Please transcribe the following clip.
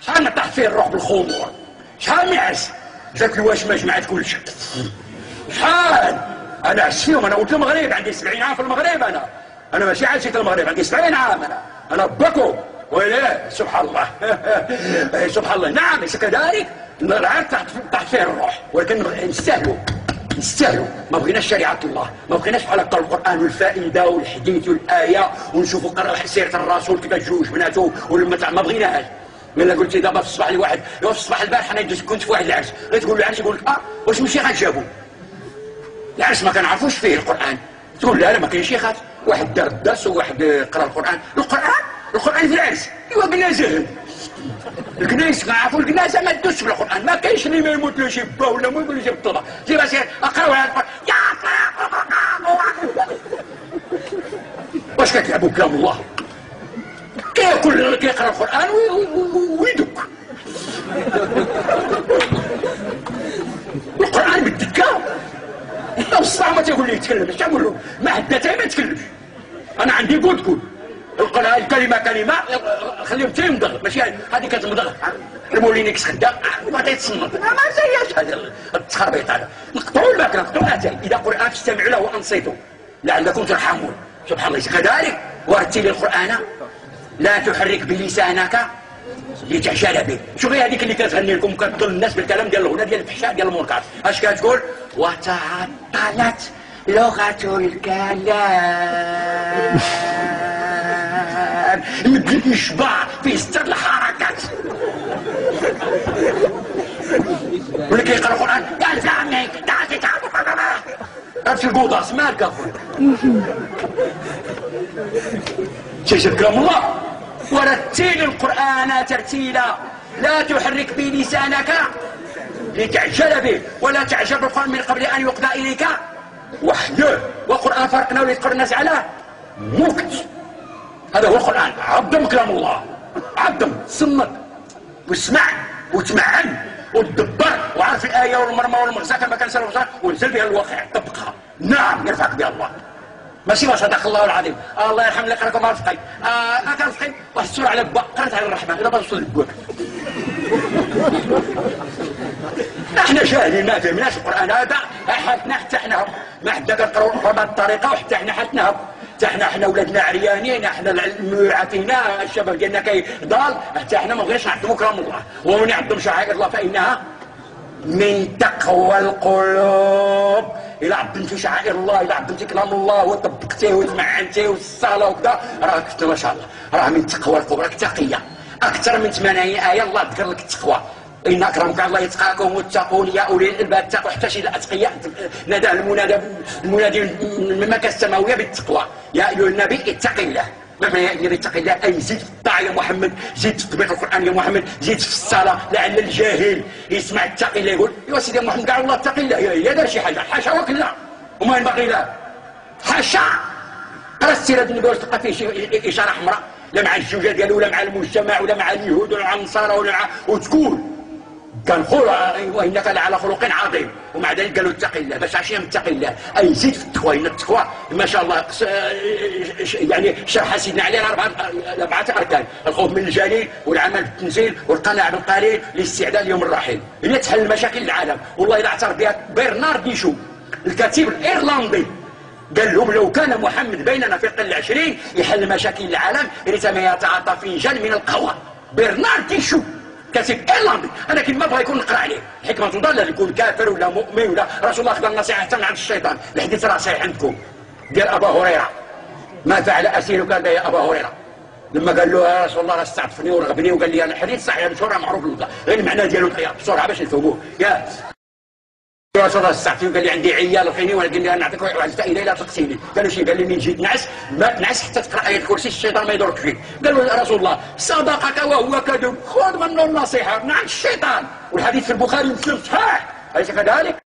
شحال نطيح فيه الروح بالخمور، شحال نعس جات الواشمه جمعت كلشي، شحال انا عشت فيهم. انا ولد المغرب، عندي 70 عام في المغرب. انا ماشي عاد جيت المغرب، عندي 70 عام. انا باكو ويلي سبحان الله. سبحان الله. نعم ليس كذلك، العاد طاحت فيه الروح، ولكن نستاهلوا. ما بغيناش شريعه الله، ما بغيناش بحال هكا القران والفائده والحديث والايه ونشوفوا سيره الرسول كيفاش جوج بناته ولا ما بغيناهاش. ملي قلت دابا في الصباح لواحد في الصباح البارح انا كنت في واحد العرس، غير تقول له العرس يقول لك واش من شيخات جابوا العرس ما كنعرفوش فيه القران، تقول لا ما كاينش شيخات، واحد دار الدرس وواحد قرا القران في العرس. ايوا قلنا زهد الكنايس كنعرفوا الكناسه ما تدوش في القران، ما كاينش اللي ما يموت له شي با ولا ما يقول له جيب الطلبه جيب سير اقراو هذا القران يا واش كتلعبوا كلام الله؟ كيقرا القران ويدك القران بالذكر. انت الصح ما تقول لي يتكلم، اش تقول له؟ ما حدثها ما يتكلمش. انا عندي قول الكلمه كلمه خليهم حتى يمضغ، ماشي هذه كتمضغ المولينيكس خدا ما تيتصنت، ما زياش هذا التخربيط هذا. نقطعوا الماكله، نقطعوا اتاي. اذا قران فاستمعوا له وانصتوا لعلكم ترحمون. سبحان الله. كذلك ورتل القران لا تحرك بلسانك لتعجل به. شوف هذيك اللي كتغني لكم كتضل الناس بالكلام ديال الغنى ديال الفحشاء ديال المنكر، اش كتقول؟ وتعطلت لغه الكلام. مثل الاشباع في ستر الحركات. واللي كيقرا القران قال فهمني هادشي القوضاس مالك اخويا. تيجي كلام الله ورتل القران ترتيلا لا تحرك به لسانك لتعجل به ولا تعجل بالقران من قبل ان يقضى اليك وحيه. وقران فرقنا وليذكر الناس على مكت. هذا هو القرآن. عظم كلام الله، عظم، صمت واسمع وتمعن وتدبر وعرف الآية والمرمى والمغزى كما كان سلف الصالح وانزل بها الواقع طبقها. نعم يرفعك بها الله، ماشي ما صدق الله العظيم. الله يرحم لي قراكم رفقي كان رفقي واحد السورة على با قرات على الرحمن إذا بغيت توصل لباك. احنا جاهلين ما فهمناش القرآن هذا، حتى احنا ما حدا كنقراو بهذه الطريقة وحتى احنا حتنا احنا ولادنا عريانين، احنا عافينا الشباب ديالنا كيضال، حتى احنا ما بغيناش نعظموا كلام الله. ومن يعظم شعائر الله فانها من تقوى القلوب. الا عظمتي شعائر الله، الا عظمتي كلام الله وطبقتيه وتمعنتيه والصلاه وكذا، راك كنت ما شاء الله راه من تقوى القلوب، راك تقيه. اكثر من 80 ايه الله ذكر لك التقوى. إن أكرمك الله يتقاكم واتقون يا أولي الألباب اتقوا حتى شي الأتقياء نادى المنادي من مكة السماوية بالتقوى. يا أيها النبي اتق الله. معنى يا النبي اتق الله أي زيد في الطاعة يا محمد، زيد في تطبيق القرآن يا محمد، زيد في الصلاة. لعل الجاهل يسمع اتق الله يقول يا سيدي محمد قال الله اتق الله، يا دار شي حاجة حاشا وكلا وما ينبغي له حاشا. قرا السيرة النبي واش تلقى فيه شي إشارة حمراء لا مع الزوجة ديالو ولا مع المجتمع ولا مع اليهود ولا مع النصارى ولا مع وتقول كان قول وانك لعلى خلق عظيم، ومع ذلك قالوا اتق الله. باش عشان اتق الله اي زيد في التقوى. ان التقوى ما شاء الله يعني شرح سيدنا علي 4 اركان: الخوف من الجليل والعمل بالتنزيل والقناعه بالقليل للاستعداد ليوم الرحيل. هي تحل مشاكل العالم. والله اذا اعترف بها برنارد شو الكاتب الايرلندي قال لهم لو كان محمد بيننا في القرن العشرين يحل مشاكل العالم ريتما يتعاطى فنجان من القهوه. برنارد شو كاتب ايرلندي. انا كيما بغا يكون نقرا عليه حكمه ضاله، يكون كافر ولا مؤمن ولا رسول الله خذ النصيحه حتى من عند الشيطان. الحديث راه صحيح عندكم ديال ابا هريره: ما فعل اسيرك يا ابا هريره؟ لما قال له يا رسول الله استعطفني ورغبني، وقال لي انا حديث صحيح مشهور معروف للغه، غير المعنى ديالو بسرعه باش نفهموه. يا رسول الله استعطفني قال لي عندي عيال وخيني ولكن لي نعطيك واحد الفائده لا تقسيني. قال له شي؟ قال لي من جيت نعس ما تنعس حتى تقرا ايه الكرسي الشيطان ما يدورك فيك. قال له يا رسول الله صدقك وهو كذب، خذ منه النصيحه من عند الشيطان. والحديث في البخاري ومسلم صحيح، اليس كذلك؟